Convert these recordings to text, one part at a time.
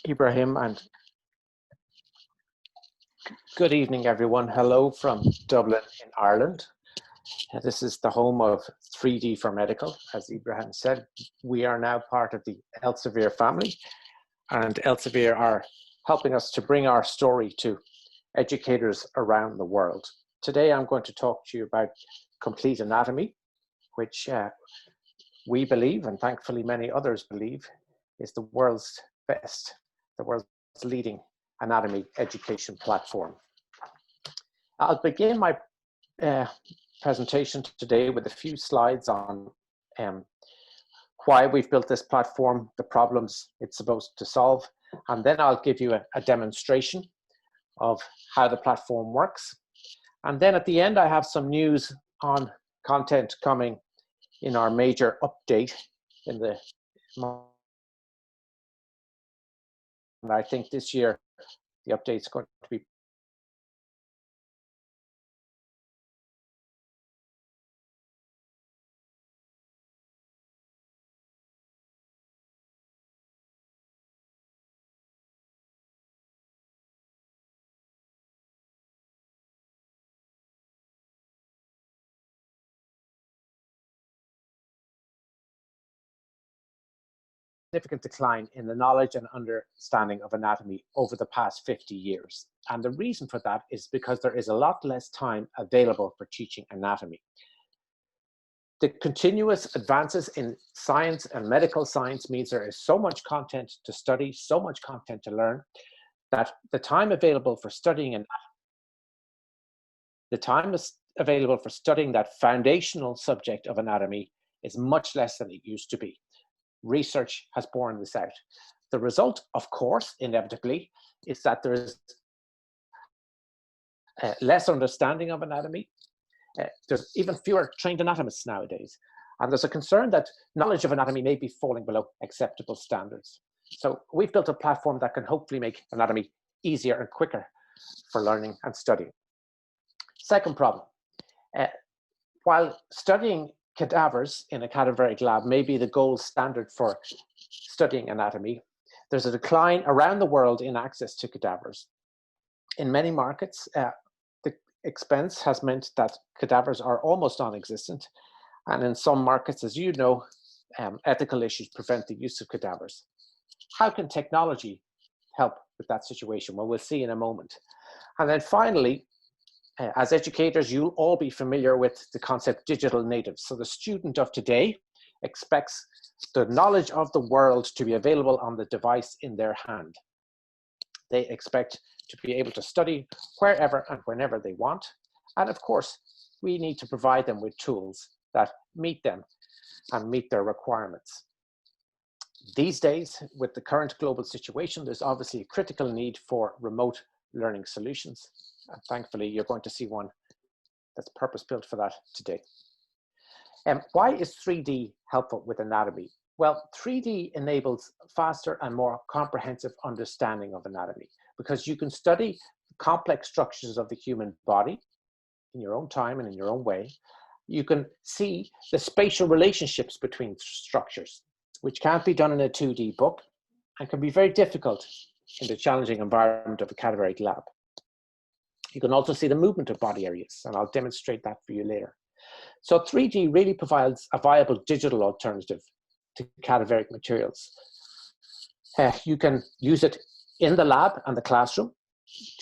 Ibrahim, and good evening, everyone. Hello from Dublin in Ireland. This is the home of 3D for Medical. As Ibrahim said, we are now part of the Elsevier family, and Elsevier are helping us to bring our story to educators around the world. Today, I'm going to talk to you about complete anatomy, which we believe, and thankfully many others believe, is the world's best, the world's leading anatomy education platform. I'll begin my presentation today with a few slides on why we've built this platform, the problems it's supposed to solve, and then I'll give you a demonstration of how the platform works. And then at the end, I have some news on content coming in our major update in the month. And I think this year, the update is going to be significant decline in the knowledge and understanding of anatomy over the past 50 years. And the reason for that is because there is a lot less time available for teaching anatomy. The continuous advances in science and medical science means there is so much content to study, so much content to learn, that the time available for studying that foundational subject of anatomy is much less than it used to be. Research has borne this out. The result, of course, inevitably, is that there is less understanding of anatomy. There's even fewer trained anatomists nowadays. And there's a concern that knowledge of anatomy may be falling below acceptable standards. So we've built a platform that can hopefully make anatomy easier and quicker for learning and studying. Second problem, while studying cadavers in a cadaveric lab may be the gold standard for studying anatomy, there's a decline around the world in access to cadavers. In many markets, the expense has meant that cadavers are almost non-existent, and in some markets, as you know, ethical issues prevent the use of cadavers. How can technology help with that situation? Well, we'll see in a moment. And then finally, as educators, you'll all be familiar with the concept digital natives. So the student of today expects the knowledge of the world to be available on the device in their hand. They expect to be able to study wherever and whenever they want. And of course, we need to provide them with tools that meet them and meet their requirements. These days, with the current global situation, there's obviously a critical need for remote learning solutions. And thankfully, you're going to see one that's purpose-built for that today. Why is 3D helpful with anatomy? Well, 3D enables faster and more comprehensive understanding of anatomy because you can study complex structures of the human body in your own time and in your own way. You can see the spatial relationships between structures, which can't be done in a 2D book and can be very difficult in the challenging environment of a cadaveric lab. You can also see the movement of body areas, and I'll demonstrate that for you later. So 3D really provides a viable digital alternative to cadaveric materials. You can use it in the lab and the classroom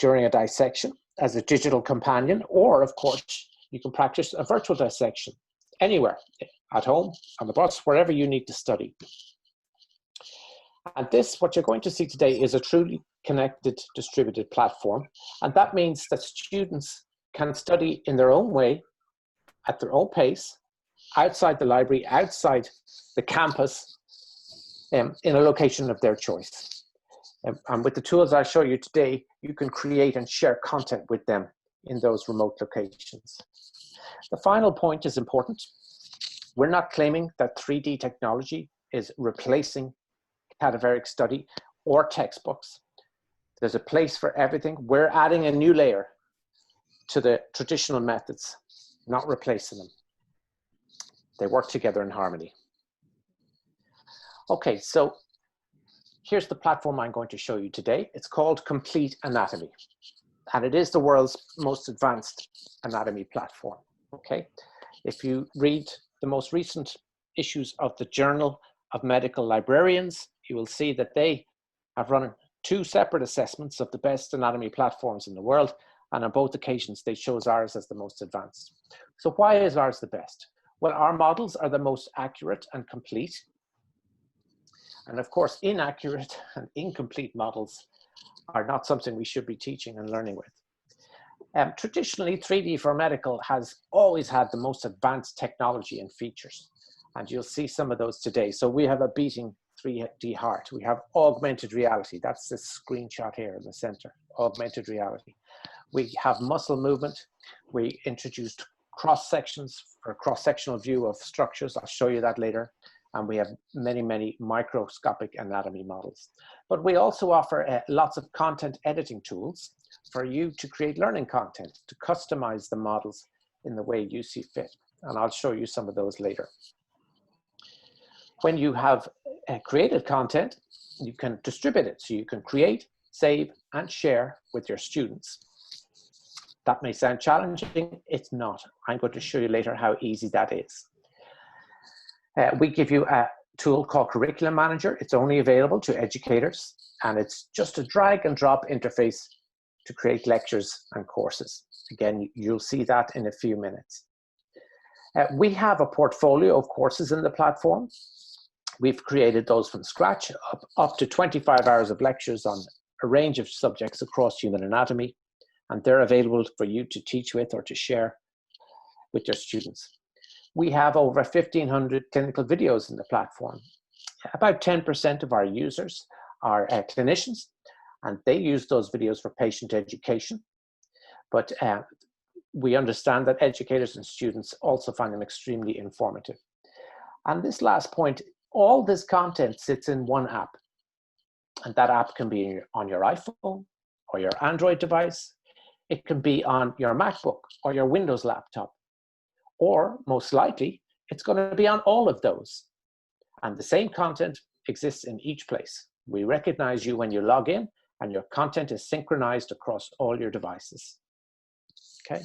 during a dissection as a digital companion, or of course, you can practice a virtual dissection anywhere, at home, on the bus, wherever you need to study. And this, what you're going to see today, is a truly connected, distributed platform. And that means that students can study in their own way, at their own pace, outside the library, outside the campus, in a location of their choice. And with the tools I'll show you today, you can create and share content with them in those remote locations. The final point is important. We're not claiming that 3D technology is replacing cadaveric study or textbooks. There's a place for everything. We're adding a new layer to the traditional methods, not replacing them. They work together in harmony. Okay, so Here's the platform I'm going to show you today. It's called Complete Anatomy, and it is the world's most advanced anatomy platform, okay? If you read the most recent issues of the Journal of Medical Librarians, you will see that they have run 2 separate assessments of the best anatomy platforms in the world, and on both occasions they chose ours as the most advanced. So why is ours the best? Well, our models are the most accurate and complete. And of course, inaccurate and incomplete models are not something we should be teaching and learning with. Traditionally, 3D for medical has always had the most advanced technology and features, and you'll see some of those today. So we have a beating 3D heart. We have augmented reality. That's this screenshot here in the center, augmented reality. We have muscle movement. We introduced cross sections for a cross-sectional view of structures. I'll show you that later. And we have many, many microscopic anatomy models. But we also offer lots of content editing tools for you to create learning content, to customize the models in the way you see fit. And I'll show you some of those later. When you have created content, you can distribute it. So you can create, save, and share with your students. That may sound challenging. It's not. I'm going to show you later how easy that is. We give you a tool called Curriculum Manager. It's only available to educators, and it's just a drag and drop interface to create lectures and courses. Again, you'll see that in a few minutes. We have a portfolio of courses in the platform. We've created those from scratch, up to 25 hours of lectures on a range of subjects across human anatomy, and they're available for you to teach with or to share with your students. We have over 1,500 clinical videos in the platform. About 10% of our users are clinicians, and they use those videos for patient education. But we understand that educators and students also find them extremely informative. And this last point, all this content sits in one app. And that app can be on your iPhone or your Android device. It can be on your MacBook or your Windows laptop. Or most likely, it's going to be on all of those. And the same content exists in each place. We recognize you when you log in, and your content is synchronized across all your devices. Okay,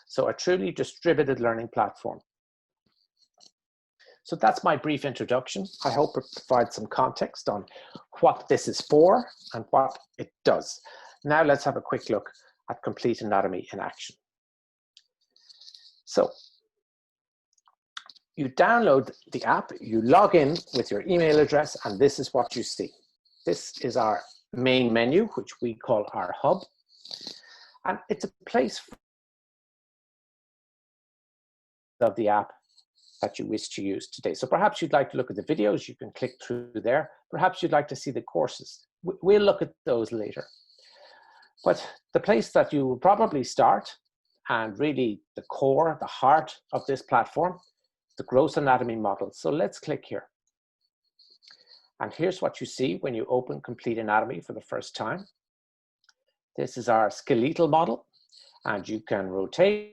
so a truly distributed learning platform. So that's my brief introduction. I hope it provides some context on what this is for and what it does. Now let's have a quick look at Complete Anatomy in action. So you download the app, you log in with your email address, and this is what you see. This is our main menu, which we call our hub. And it's a place of the app that you wish to use today. So perhaps you'd like to look at the videos, you can click through there. Perhaps you'd like to see the courses. We'll look at those later. But the place that you will probably start, and really the core, the heart of this platform, the gross anatomy model. So let's click here. And here's what you see when you open Complete Anatomy for the first time. This is our skeletal model, and you can rotate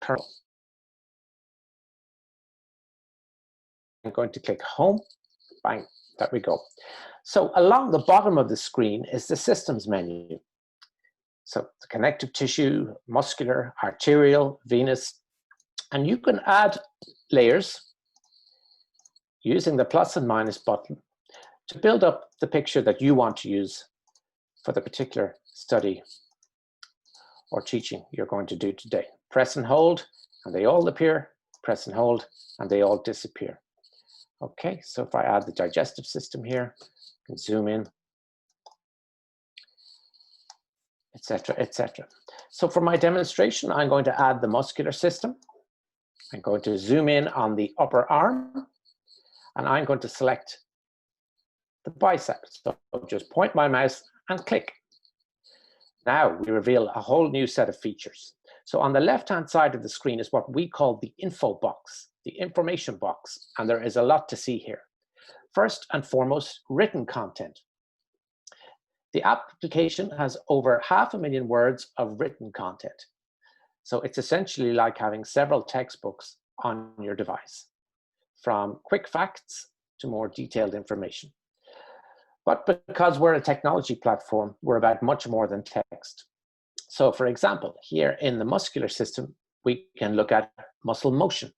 curl. I'm going to click home. Bang, there we go. So along the bottom of the screen is the systems menu. So the connective tissue, muscular, arterial, venous, and you can add layers using the plus and minus button to build up the picture that you want to use for the particular study or teaching you're going to do today. Press and hold, and they all appear. Press and hold, and they all disappear. Okay, so if I add the digestive system here, I can zoom in, etc., etc. So for my demonstration, I'm going to add the muscular system. I'm going to zoom in on the upper arm, and I'm going to select the bicep. So I'll just point my mouse and click. Now we reveal a whole new set of features. So on the left-hand side of the screen is what we call the info box, the information box, and there is a lot to see here. First and foremost, written content. The application has over 500,000 words of written content. So it's essentially like having several textbooks on your device, from quick facts to more detailed information. But because we're a technology platform, we're about much more than text. So for example, here in the muscular system, we can look at muscle motion.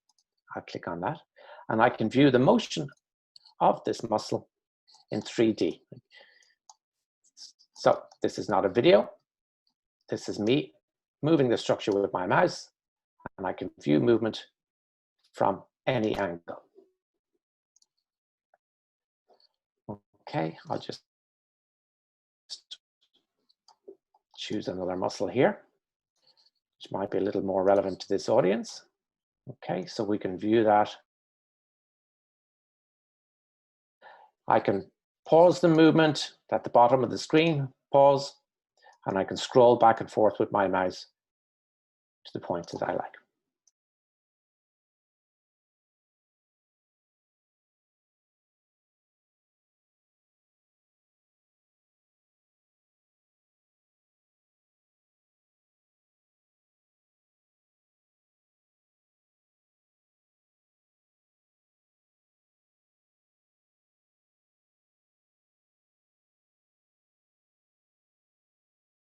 I'll click on that, and I can view the motion of this muscle in 3D. So this is not a video. This is me moving the structure with my mouse, and I can view movement from any angle. Okay, I'll just choose another muscle here, which might be a little more relevant to this audience. Okay, so we can view that. I can pause the movement at the bottom of the screen, pause, and I can scroll back and forth with my mouse to the points that I like.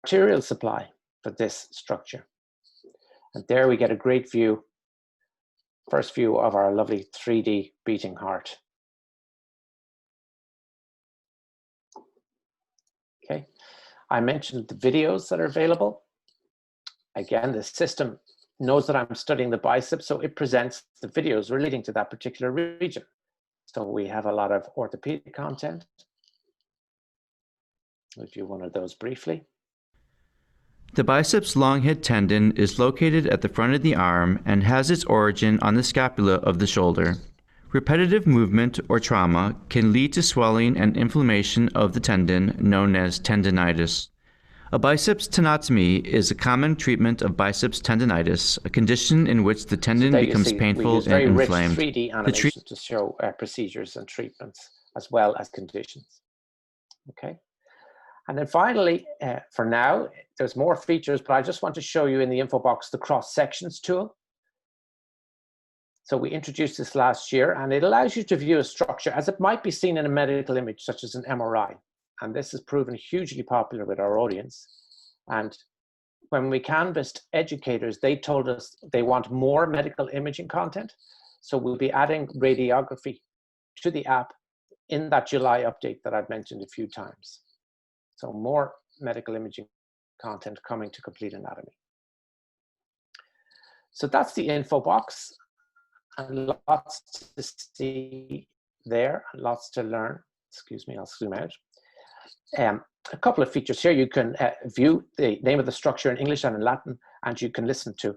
Material supply for this structure. And there we get a great view, first view of our lovely 3D beating heart. Okay, I mentioned the videos that are available. Again, the system knows that I'm studying the biceps, so it presents the videos relating to that particular region. So we have a lot of orthopedic content. We'll view one of those briefly. The biceps long head tendon is located at the front of the arm and has its origin on the scapula of the shoulder. Repetitive movement or trauma can lead to swelling and inflammation of the tendon, known as tendinitis. A biceps tenotomy is a common treatment of biceps tendinitis, a condition in which the tendon becomes painful and inflamed. We use very rich 3D animations to show procedures and treatments as well as conditions. Okay. And then finally, for now, there's more features, but I just want to show you in the info box the cross sections tool. So we introduced this last year, and it allows you to view a structure as it might be seen in a medical image, such as an MRI. And this has proven hugely popular with our audience. And when we canvassed educators, they told us they want more medical imaging content. So we'll be adding radiography to the app in that July update that I've mentioned a few times. So more medical imaging content coming to Complete Anatomy. So that's the info box, and lots to see there, and lots to learn. Excuse me, I'll zoom out. A couple of features here. You can view the name of the structure in English and in Latin, and you can listen to.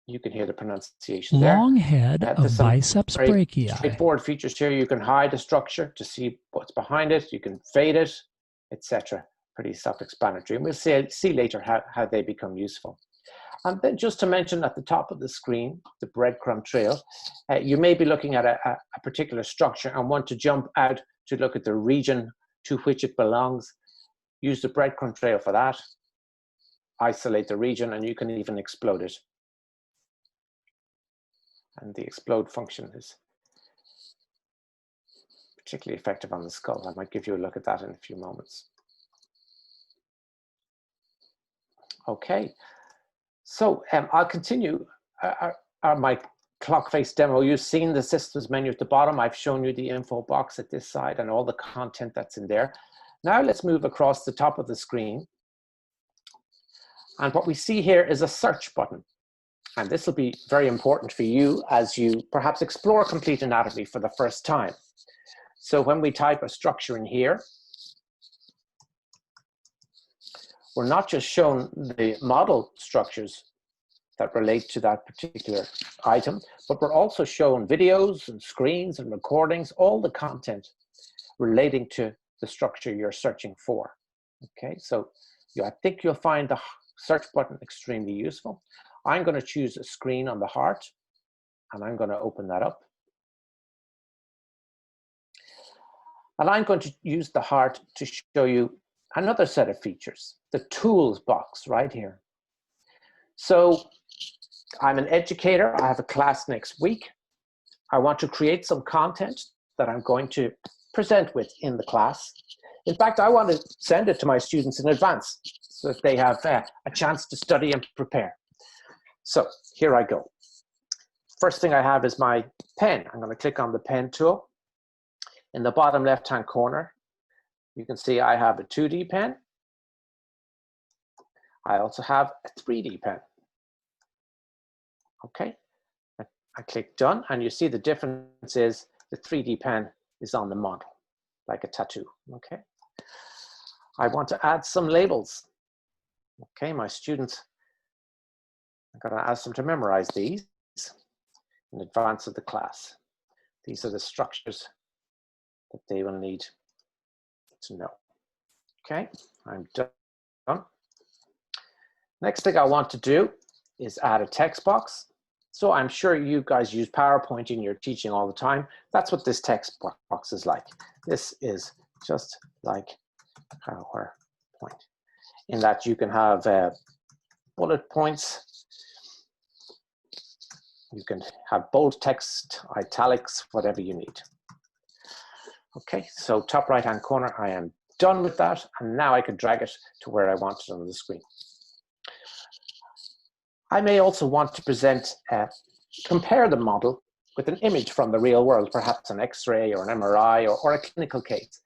You can hear the pronunciation there. Long head of biceps brachii. Straightforward features here. You can hide a structure to see what's behind it. You can fade it, etc. Pretty self-explanatory. And we'll see later how they become useful. And then just to mention at the top of the screen, the breadcrumb trail, you may be looking at a particular structure and want to jump out to look at the region to which it belongs. Use the breadcrumb trail for that. Isolate the region, and you can even explode it. And the explode function is particularly effective on the skull. I might give you a look at that in a few moments. Okay, so I'll continue my clock face demo. You've seen the systems menu at the bottom. I've shown you the info box at this side and all the content that's in there. Now let's move across the top of the screen. And what we see here is a search button. And this will be very important for you as you perhaps explore Complete Anatomy for the first time. So when we type a structure in here, we're not just shown the model structures that relate to that particular item, but we're also shown videos and screens and recordings, all the content relating to the structure you're searching for. Okay, so I think you'll find the search button extremely useful. I'm going to choose a screen on the heart, and I'm going to open that up. And I'm going to use the heart to show you another set of features, the tools box right here. So I'm an educator. I have a class next week. I want to create some content that I'm going to present with in the class. In fact, I want to send it to my students in advance so that they have a chance to study and prepare. So here I go. First thing I have is my pen. I'm going to click on the pen tool. In the bottom left-hand corner, you can see I have a 2D pen. I also have a 3D pen. Okay, I click done, and you see the difference is the 3D pen is on the model, like a tattoo, okay? I want to add some labels. Okay, my students, I'm gonna ask them to memorize these in advance of the class. These are the structures that they will need to know. Okay, I'm done. Next thing I want to do is add a text box. So I'm sure you guys use PowerPoint in your teaching all the time. That's what this text box is like. This is just like PowerPoint, in that you can have bullet points. You can have bold text, italics, whatever you need. Okay, so top right-hand corner, I am done with that. And now I can drag it to where I want it on the screen. I may also want to present, compare the model with an image from the real world, perhaps an X-ray or an MRI or a clinical case.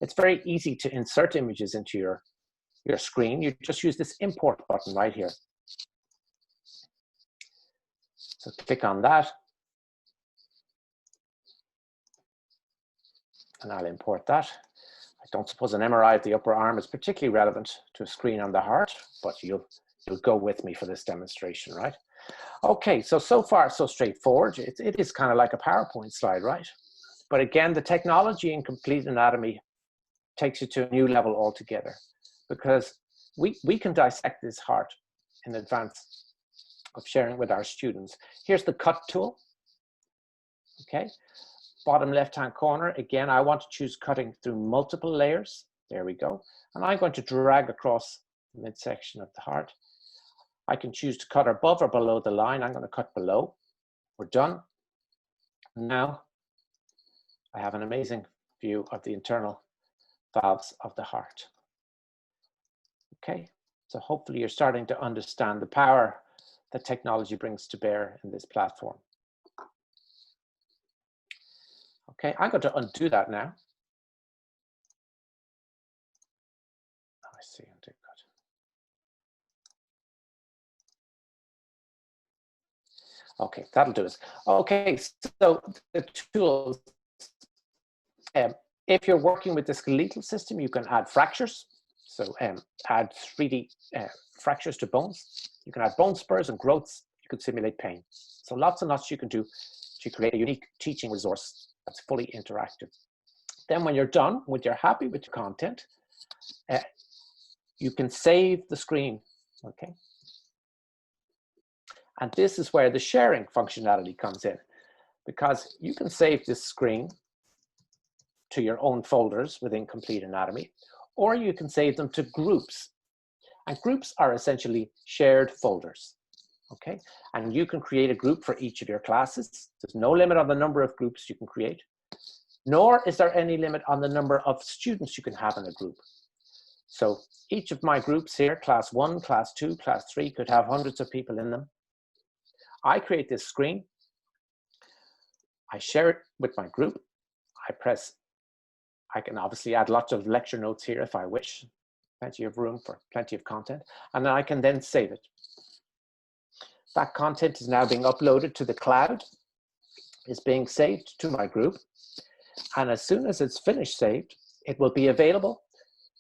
It's very easy to insert images into your screen. You just use this import button right here. So click on that. And I'll import that. I don't suppose an MRI of the upper arm is particularly relevant to a screen on the heart, but you'll go with me for this demonstration, right? Okay, so far so straightforward. It is kind of like a PowerPoint slide, right? But again, the technology in complete anatomy takes you to a new level altogether, because we can dissect this heart in advance of sharing with our students. Here's the cut tool, okay? Bottom left-hand corner, again, I want to choose cutting through multiple layers. There we go. And I'm going to drag across the midsection of the heart. I can choose to cut above or below the line. I'm going to cut below. We're done. Now I have an amazing view of the internal valves of the heart. Okay, so hopefully you're starting to understand the power that technology brings to bear in this platform. Okay, I'm going to undo that now. I see, undo cut. Okay, that'll do it. Okay, so the tools, if you're working with the skeletal system, you can add fractures. So add 3D fractures to bones. You can add bone spurs and growths. You can simulate pain. So lots and lots you can do to create a unique teaching resource that's fully interactive. Then when you're done, when you're happy with your content, you can save the screen, okay? And this is where the sharing functionality comes in, because you can save this screen to your own folders within Complete Anatomy, or you can save them to groups. And groups are essentially shared folders, okay? And you can create a group for each of your classes. There's no limit on the number of groups you can create, nor is there any limit on the number of students you can have in a group. So each of my groups here, class 1, class 2, class 3, could have hundreds of people in them. I create this screen. I share it with my group. I can obviously add lots of lecture notes here if I wish. Plenty of room for plenty of content. And then I can then save it. That content is now being uploaded to the cloud. It's being saved to my group. And as soon as it's finished saved, it will be available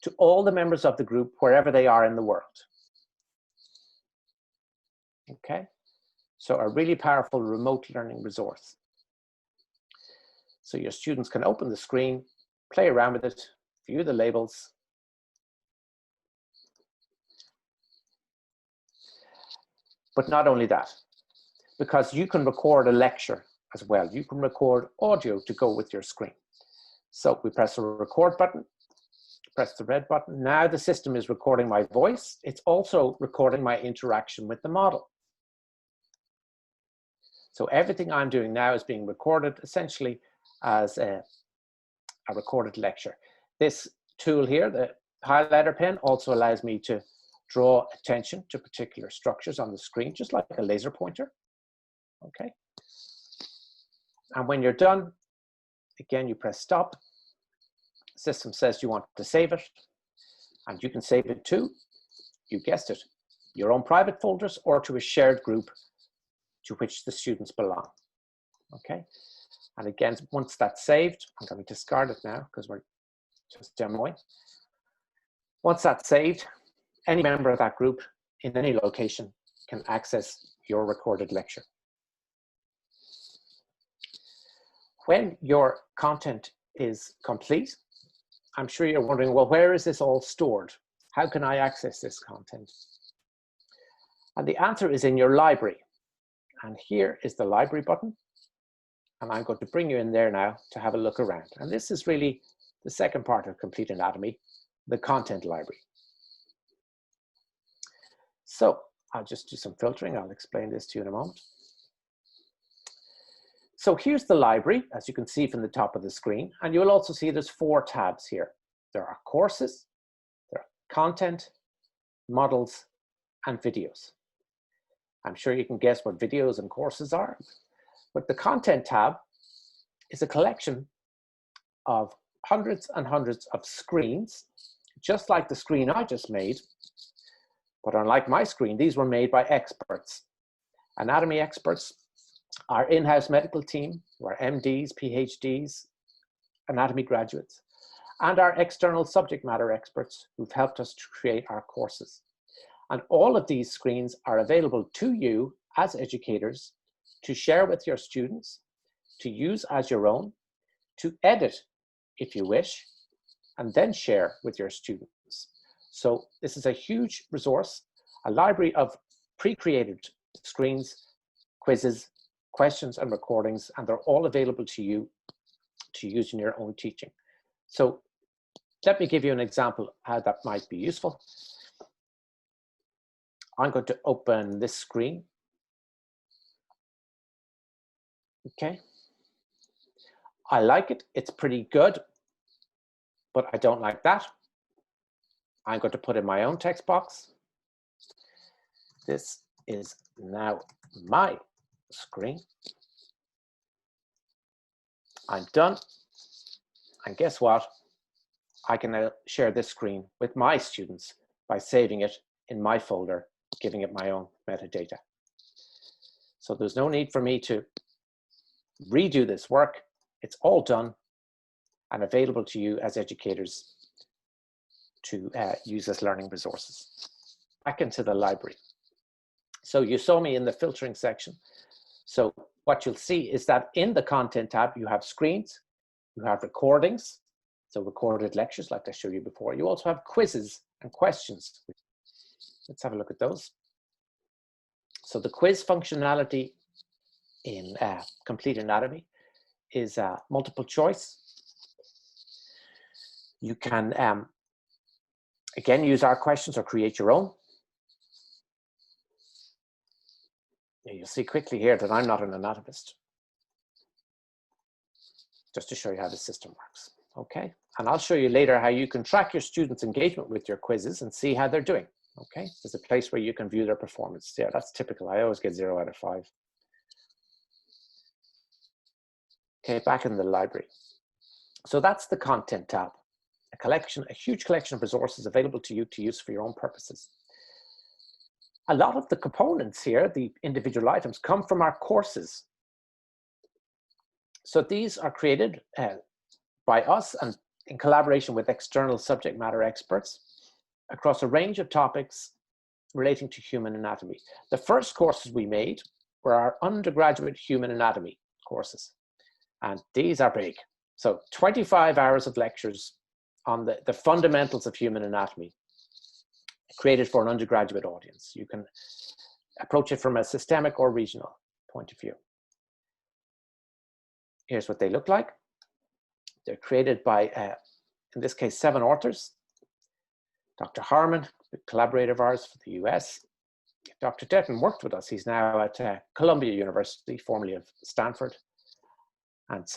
to all the members of the group wherever they are in the world. Okay? So a really powerful remote learning resource. So your students can open the screen, play around with it, view the labels, But not only that, because you can record a lecture as well. You can record audio to go with your screen. So we press the record button, press the red button. Now the system is recording my voice. It's also recording my interaction with the model. So everything I'm doing now is being recorded essentially as a recorded lecture. This tool here, the highlighter pen, also allows me to draw attention to particular structures on the screen, just like a laser pointer. Okay. And when you're done, again, you press stop. The system says you want to save it, and you can save it to, you guessed it, your own private folders or to a shared group to which the students belong. Okay. And again, once that's saved, I'm going to discard it now because we're just demoing. Once that's saved, any member of that group in any location can access your recorded lecture. When your content is complete, I'm sure you're wondering, well, where is this all stored? How can I access this content? And the answer is in your library. And here is the library button. And I'm going to bring you in there now to have a look around. And this is really the second part of Complete Anatomy, the content library. So I'll just do some filtering. I'll explain this to you in a moment. So here's the library, as you can see from the top of the screen. And you'll also see there's 4 tabs here. There are courses, there are content, models, and videos. I'm sure you can guess what videos and courses are. But the content tab is a collection of hundreds and hundreds of screens, just like the screen I just made. But unlike my screen, these were made by experts. Anatomy experts, our in-house medical team, who are MDs, PhDs, anatomy graduates, and our external subject matter experts who've helped us to create our courses. And all of these screens are available to you as educators to share with your students, to use as your own, to edit if you wish, and then share with your students. So this is a huge resource, a library of pre-created screens, quizzes, questions, and recordings, and they're all available to you to use in your own teaching. So let me give you an example how that might be useful. I'm going to open this screen. Okay. I like it. It's pretty good, but I don't like that. I'm going to put in my own text box. This is now my screen. I'm done. And guess what? I can now share this screen with my students by saving it in my folder, giving it my own metadata. So there's no need for me to redo this work. It's all done and available to you as educators to use as learning resources. Back into the library. So you saw me in the filtering section. So what you'll see is that in the content tab, you have screens, you have recordings, so recorded lectures like I showed you before. You also have quizzes and questions. Let's have a look at those. So the quiz functionality in Complete Anatomy is multiple choice. You can, again, use our questions or create your own. You'll see quickly here that I'm not an anatomist, just to show you how the system works. Okay, and I'll show you later how you can track your students' engagement with your quizzes and see how they're doing. Okay, there's a place where you can view their performance. Yeah, that's typical. I always get 0 out of 5. Okay, back in the library. So that's the content tab, a huge collection of resources available to you to use for your own purposes. A lot of the components here, the individual items, come from our courses. So these are created by us and in collaboration with external subject matter experts across a range of topics relating to human anatomy. The first courses we made were our undergraduate human anatomy courses, and these are big. So 25 hours of lectures on the fundamentals of human anatomy, created for an undergraduate audience. You can approach it from a systemic or regional point of view. Here's what they look like. They're created by, in this case, 7 authors. Dr. Harmon, a collaborator of ours for the US. Dr. Detton worked with us. He's now at Columbia University, formerly of Stanford. And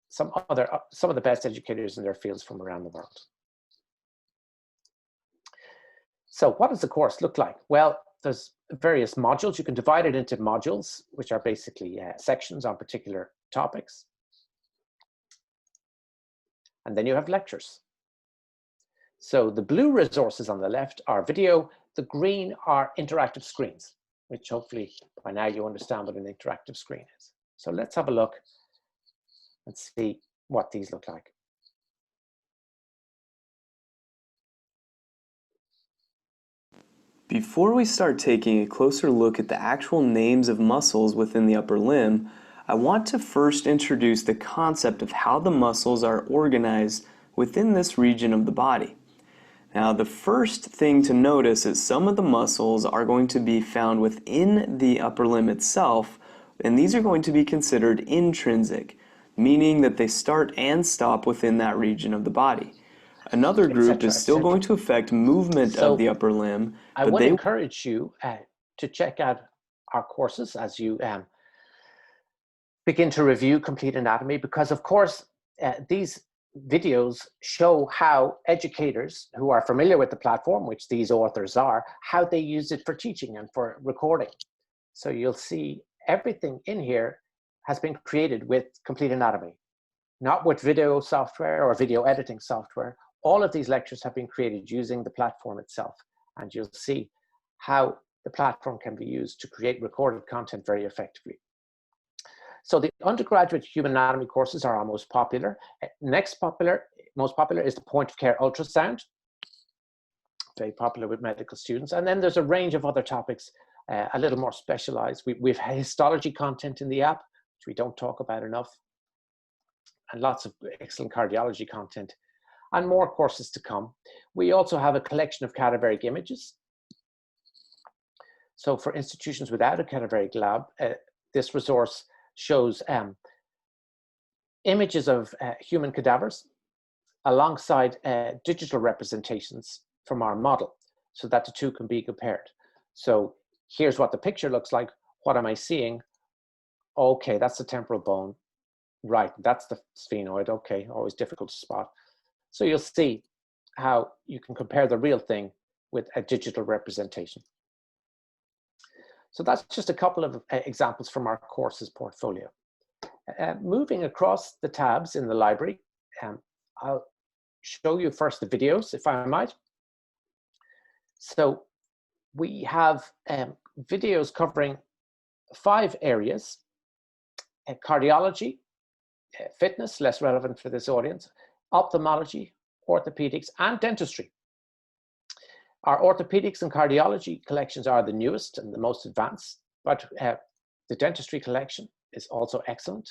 some of the best educators in their fields from around the world. So what does the course look like? Well, there's various modules. You can divide it into modules, which are basically sections on particular topics. And then you have lectures. So the blue resources on the left are video, the green are interactive screens, which hopefully by now you understand what an interactive screen is. So let's have a look and see what these look like. Before we start taking a closer look at the actual names of muscles within the upper limb, I want to first introduce the concept of how the muscles are organized within this region of the body. Now, the first thing to notice is some of the muscles are going to be found within the upper limb itself, and these are going to be considered intrinsic, meaning that they start and stop within that region of the body. Another group is still going to affect movement of the upper limb. I would encourage you to check out our courses as you begin to review complete anatomy, because of course these videos show how educators who are familiar with the platform, which these authors are, how they use it for teaching and for recording. So you'll see everything in here has been created with complete anatomy, not with video software or video editing software. All of these lectures have been created using the platform itself, and you'll see how the platform can be used to create recorded content very effectively. So the undergraduate human anatomy courses are our most popular. Most popular is the point of care ultrasound, very popular with medical students. And then there's a range of other topics, a little more specialized. We've histology content in the app, which we don't talk about enough, and lots of excellent cardiology content, and more courses to come. We also have a collection of cadaveric images. So for institutions without a cadaveric lab, this resource shows images of human cadavers alongside digital representations from our model, so that the two can be compared. So here's what the picture looks like. What am I seeing? Okay, that's the temporal bone. Right, that's the sphenoid. Okay, always difficult to spot. So you'll see how you can compare the real thing with a digital representation. So that's just a couple of examples from our courses portfolio. Moving across the tabs in the library, I'll show you first the videos, if I might. So we have videos covering 5 areas: cardiology, fitness, less relevant for this audience, ophthalmology, orthopedics, and dentistry. Our orthopedics and cardiology collections are the newest and the most advanced, but the dentistry collection is also excellent.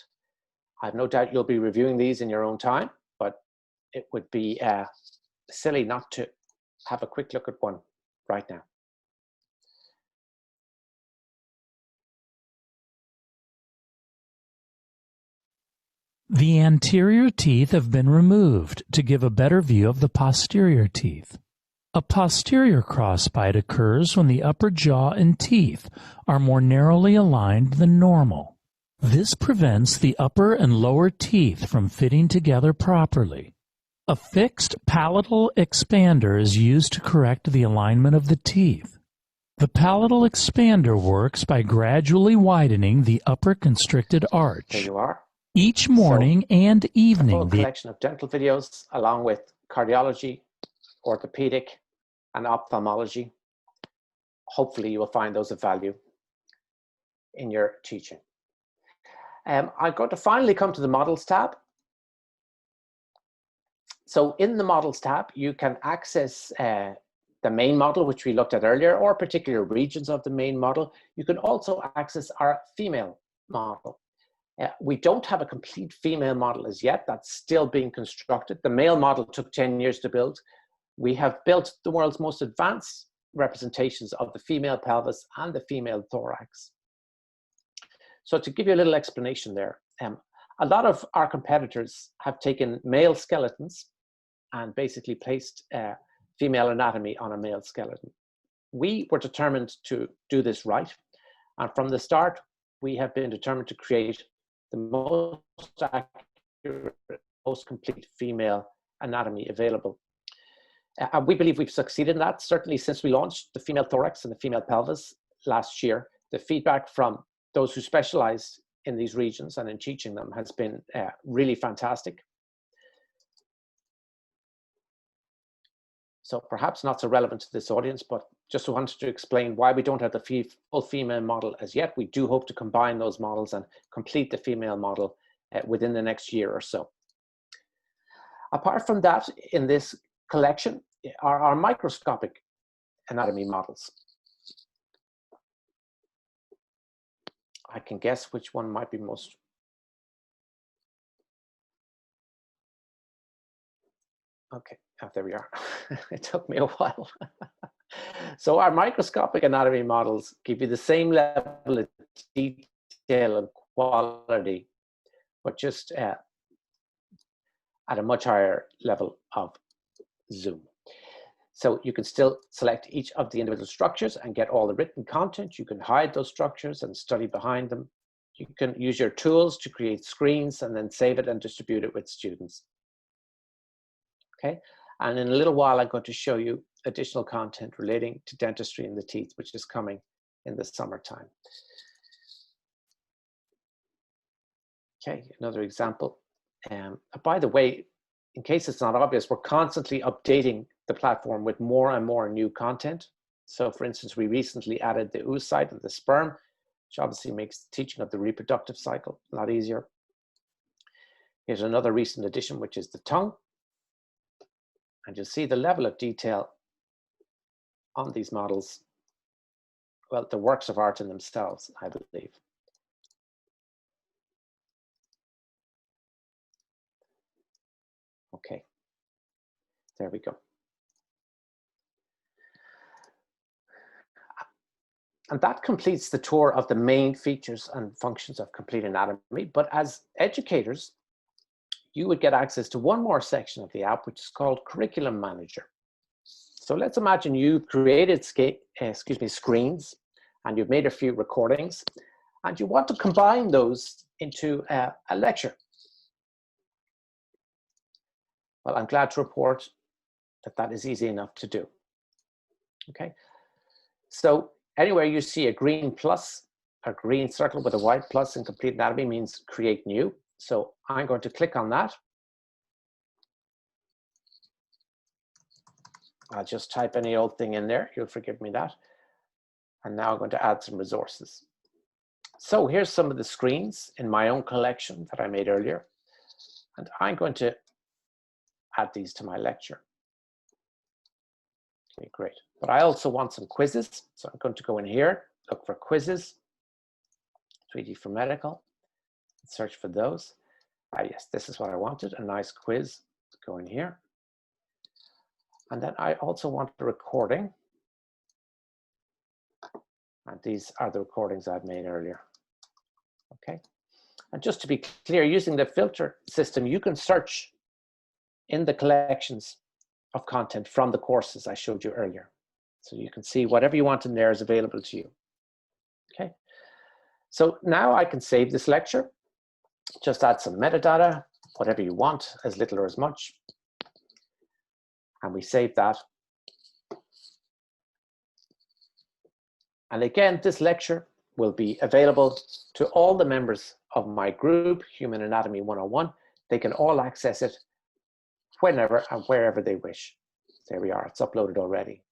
I have no doubt you'll be reviewing these in your own time, but it would be silly not to have a quick look at one right now. The anterior teeth have been removed to give a better view of the posterior teeth. A posterior crossbite occurs when the upper jaw and teeth are more narrowly aligned than normal. This prevents the upper and lower teeth from fitting together properly. A fixed palatal expander is used to correct the alignment of the teeth. The palatal expander works by gradually widening the upper constricted arch. There you are. Each morning and evening, a full collection of dental videos along with cardiology, orthopedic, and ophthalmology. Hopefully you will find those of value in your teaching. I'm going to finally come to the Models tab. So in the Models tab, you can access the main model, which we looked at earlier, or particular regions of the main model. You can also access our female model. We don't have a complete female model as yet. That's still being constructed. The male model took 10 years to build. We have built the world's most advanced representations of the female pelvis and the female thorax. So to give you a little explanation there, a lot of our competitors have taken male skeletons and basically placed female anatomy on a male skeleton. We were determined to do this right. And from the start, we have been determined to create the most accurate, most complete female anatomy available. And we believe we've succeeded in that. Certainly since we launched the female thorax and the female pelvis last year, the feedback from those who specialize in these regions and in teaching them has been really fantastic. So perhaps not so relevant to this audience, but just wanted to explain why we don't have the full female model as yet. We do hope to combine those models and complete the female model within the next year or so. Apart from that, in this collection are our microscopic anatomy models. I can guess which one might be most. Okay, there we are. It took me a while. So our microscopic anatomy models give you the same level of detail and quality, but just at a much higher level of zoom. So you can still select each of the individual structures and get all the written content. You can hide those structures and study behind them. You can use your tools to create screens and then save it and distribute it with students. Okay, and in a little while, I'm going to show you additional content relating to dentistry in the teeth, which is coming in the summertime. Okay, another example. By the way, in case it's not obvious, we're constantly updating the platform with more and more new content. So for instance, we recently added the oocyte and the sperm, which obviously makes the teaching of the reproductive cycle a lot easier. Here's another recent addition, which is the tongue. And you'll see the level of detail on these models. Well, the works of art in themselves, I believe. Okay, there we go. And that completes the tour of the main features and functions of complete anatomy. But as educators, you would get access to one more section of the app, which is called Curriculum Manager. So let's imagine you've created screens and you've made a few recordings and you want to combine those into a lecture. Well, I'm glad to report that that is easy enough to do. Okay, so anywhere you see a green plus, a green circle with a white plus in complete anatomy means create new. So I'm going to click on that. I'll just type any old thing in there. You'll forgive me that. And now I'm going to add some resources. So here's some of the screens in my own collection that I made earlier. And I'm going to add these to my lecture. Okay, great. But I also want some quizzes. So I'm going to go in here, look for quizzes, 3D for medical, search for those. Yes, this is what I wanted, a nice quiz. Go in here. And then I also want the recording. And these are the recordings I've made earlier. Okay. And just to be clear, using the filter system, you can search in the collections of content from the courses I showed you earlier. So you can see whatever you want in there is available to you. Okay. So now I can save this lecture. Just add some metadata, whatever you want, as little or as much. And we save that. And again, this lecture will be available to all the members of my group, Human Anatomy 101. They can all access it whenever and wherever they wish. There we are, it's uploaded already.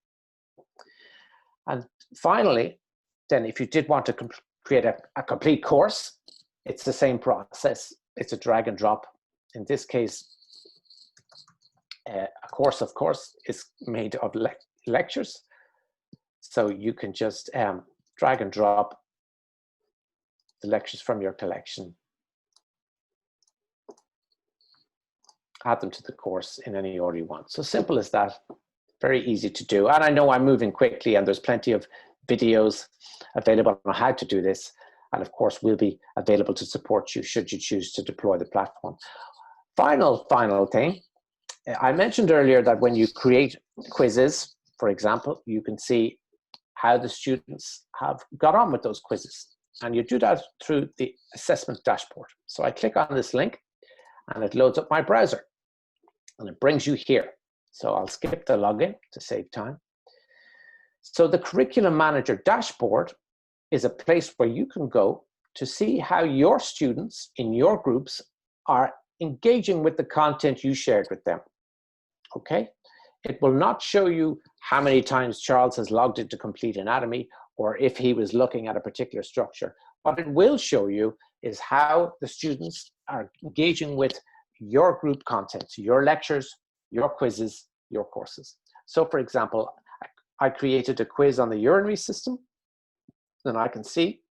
And finally, then if you did want to create a complete course, it's the same process. It's a drag and drop. In this case, a course, of course, is made of lectures. So you can just drag and drop the lectures from your collection, add them to the course in any order you want. So simple as that. Very easy to do. And I know I'm moving quickly, and there's plenty of videos available on how to do this. And of course, we'll be available to support you should you choose to deploy the platform. Final thing. I mentioned earlier that when you create quizzes, for example, you can see how the students have got on with those quizzes. And you do that through the assessment dashboard. So I click on this link and it loads up my browser and it brings you here. So I'll skip the login to save time. So the Curriculum Manager dashboard is a place where you can go to see how your students in your groups are engaging with the content you shared with them. Okay? It will not show you how many times Charles has logged into Complete Anatomy or if he was looking at a particular structure. What it will show you is how the students are engaging with your group content, your lectures, your quizzes, your courses. So for example, I created a quiz on the urinary system, and I can see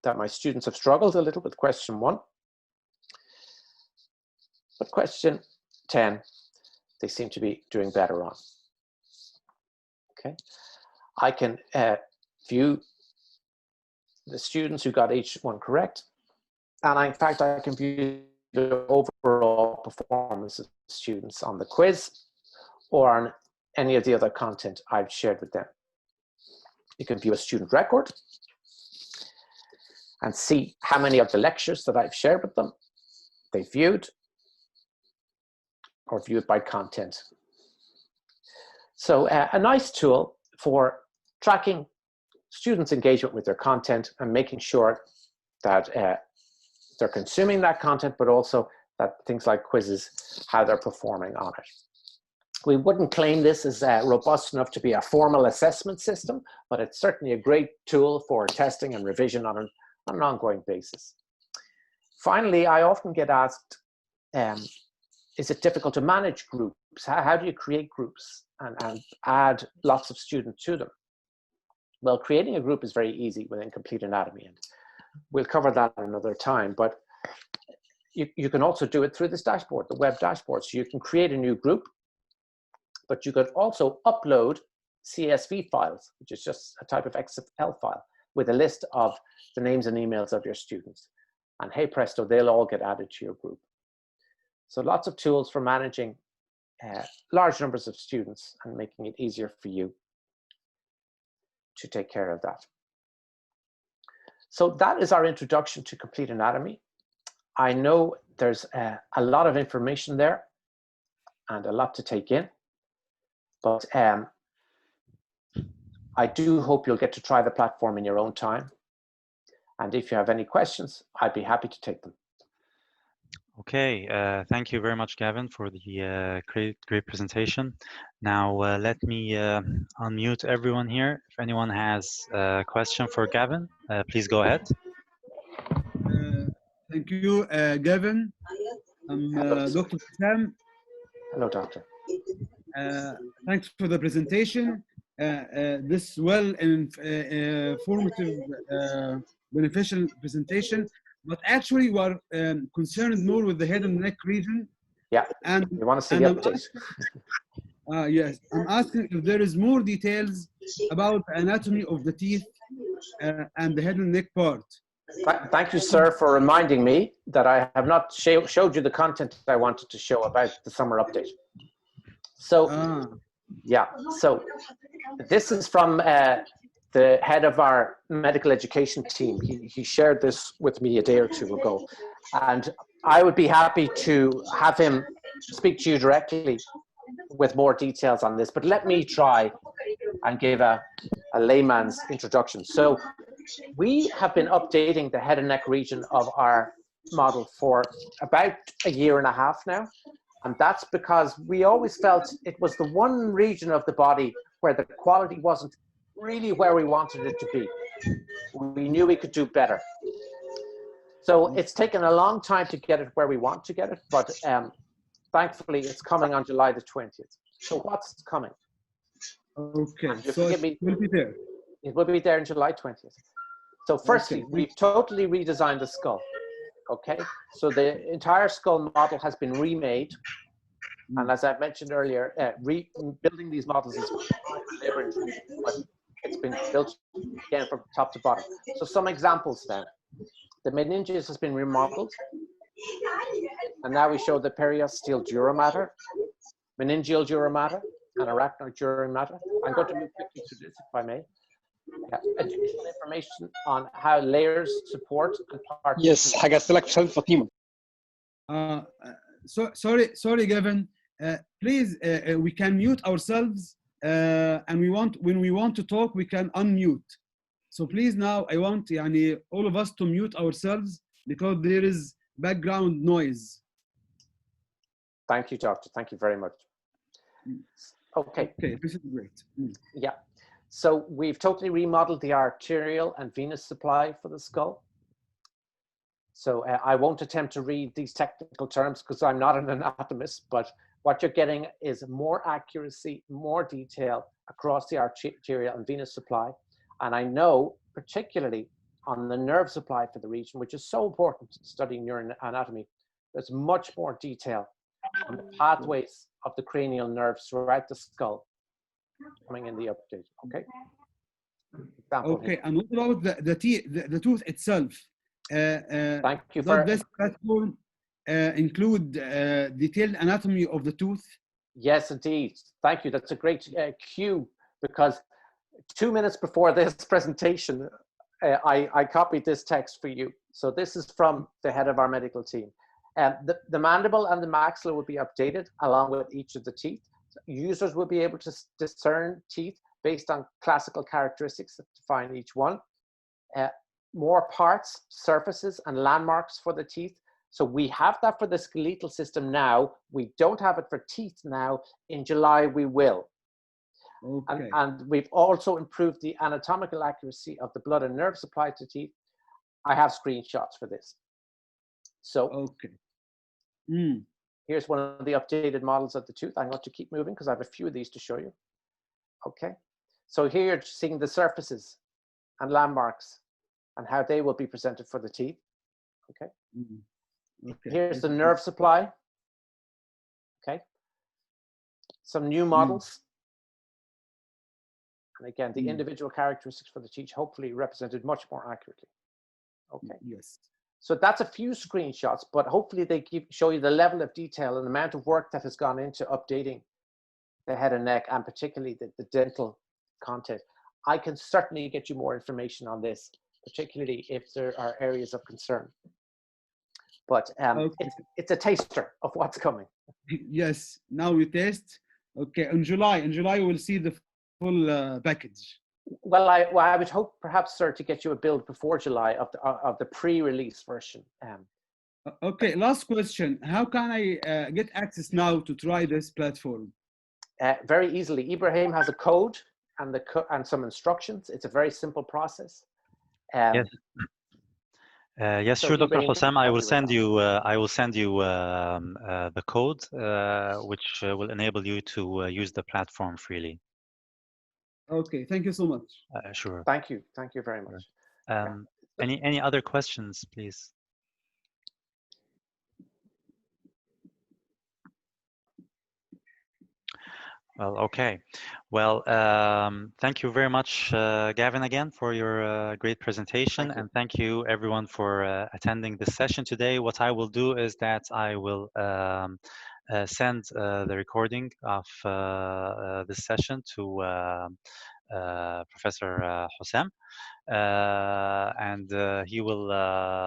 that my students have struggled a little with question 1. But question 10, they seem to be doing better on. Okay, I can view the students who got each one correct, and in fact I can view the overall performance of students on the quiz or on any of the other content I've shared with them. You can view a student record and see how many of the lectures that I've shared with them they viewed, or viewed by content. So a nice tool for tracking students' engagement with their content and making sure that they're consuming that content, but also that things like quizzes, how they're performing on it. We wouldn't claim this as robust enough to be a formal assessment system, but it's certainly a great tool for testing and revision on an ongoing basis. Finally, I often get asked, is it difficult to manage groups? How do you create groups and add lots of students to them? Well, creating a group is very easy within Complete Anatomy, and we'll cover that another time, but you can also do it through this dashboard, the web dashboard. So you can create a new group, but you could also upload CSV files, which is just a type of XML file with a list of the names and emails of your students. And hey presto, they'll all get added to your group. So lots of tools for managing large numbers of students and making it easier for you to take care of that. So that is our introduction to Complete Anatomy. I know there's a lot of information there and a lot to take in, but I do hope you'll get to try the platform in your own time. And if you have any questions, I'd be happy to take them. Okay, thank you very much, Gavin, for the great presentation. Now, let me unmute everyone here. If anyone has a question for Gavin, please go ahead. Thank you, Gavin. I'm Dr. Sam. Hello, doctor. Thanks for the presentation. This well informative, beneficial presentation. But actually, we are concerned more with the head and neck region. Yeah, and you want to see the update. Yes, I'm asking if there is more details about the anatomy of the teeth and the head and neck part. Thank you, sir, for reminding me that I have not showed you the content I wanted to show about the summer update. So, yeah, so this is from the head of our medical education team. He shared this with me a day or two ago, and I would be happy to have him speak to you directly with more details on this, but let me try and give a layman's introduction. So we have been updating the head and neck region of our model for about a year and a half now, and that's because we always felt it was the one region of the body where the quality wasn't really where we wanted it to be. We knew we could do better. So it's taken a long time to get it where we want to get it, but thankfully it's coming on July the 20th. So what's coming? Okay, so it will be there. It will be there on July 20th. So firstly, we've totally redesigned the skull. Okay, so the entire skull model has been remade And as I mentioned earlier, building these models is labor, but it's been built again from top to bottom. So some examples then. The meninges has been remodeled. And now we show the periosteal dura mater, meningeal dura mater, and arachnoid dura mater. I'm going to move quickly through this, if I may. Additional information on how layers support and partition. Yes, حجزت لك في شهادة فاطمة. Sorry, Gavin. Please, we can mute ourselves, and when we want to talk, we can unmute. So please now, I want all of us to mute ourselves because there is background noise. Thank you, Doctor. Thank you very much. Okay. Okay, this is great. Yeah. So we've totally remodeled the arterial and venous supply for the skull. So I won't attempt to read these technical terms because I'm not an anatomist, but what you're getting is more accuracy, more detail across the arterial and venous supply. And I know particularly on the nerve supply for the region, which is so important to studying neuroanatomy, there's much more detail on the pathways of the cranial nerves throughout the skull coming in the update. Okay. Okay, and what about the tooth itself? Thank you. Does this platform include detailed anatomy of the tooth? Yes, indeed. Thank you. That's a great cue, because 2 minutes before this presentation, I copied this text for you. So this is from the head of our medical team. The mandible and the maxilla will be updated along with each of the teeth. So users will be able to discern teeth based on classical characteristics that define each one. More parts, surfaces, and landmarks for the teeth. So we have that for the skeletal system now. We don't have it for teeth now. In July, we will. Okay. And we've also improved the anatomical accuracy of the blood and nerve supply to teeth. I have screenshots for this. So here's one of the updated models of the tooth. I'm going to keep moving because I have a few of these to show you. Okay. So here you're seeing the surfaces and landmarks and how they will be presented for the teeth. Okay. Okay. Here's the nerve supply. Okay. Some new models. And again, the individual characteristics for the teeth hopefully represented much more accurately. Okay. Yes. So that's a few screenshots, but hopefully they show you the level of detail and the amount of work that has gone into updating the head and neck, and particularly the dental content. I can certainly get you more information on this, particularly if there are areas of concern. But it's a taster of what's coming. Yes, now we taste. Okay, in July we'll see the full package. Well, I would hope perhaps, sir, to get you a build before July of the pre-release version. Okay, last question. How can I get access now to try this platform? Very easily. Ibrahim has a code and some instructions. It's a very simple process. Yes. Yes, so sure, Dr. Ibrahim, Hossam. I will send you the code, which will enable you to use the platform freely. Okay, thank you so much. Sure. Thank you very much. Any other questions, please? Well, okay. Well, thank you very much, Gavin, again, for your great presentation. And thank you, everyone, for attending this session today. What I will do is that I will send the recording of this session to Professor Hossam, and he will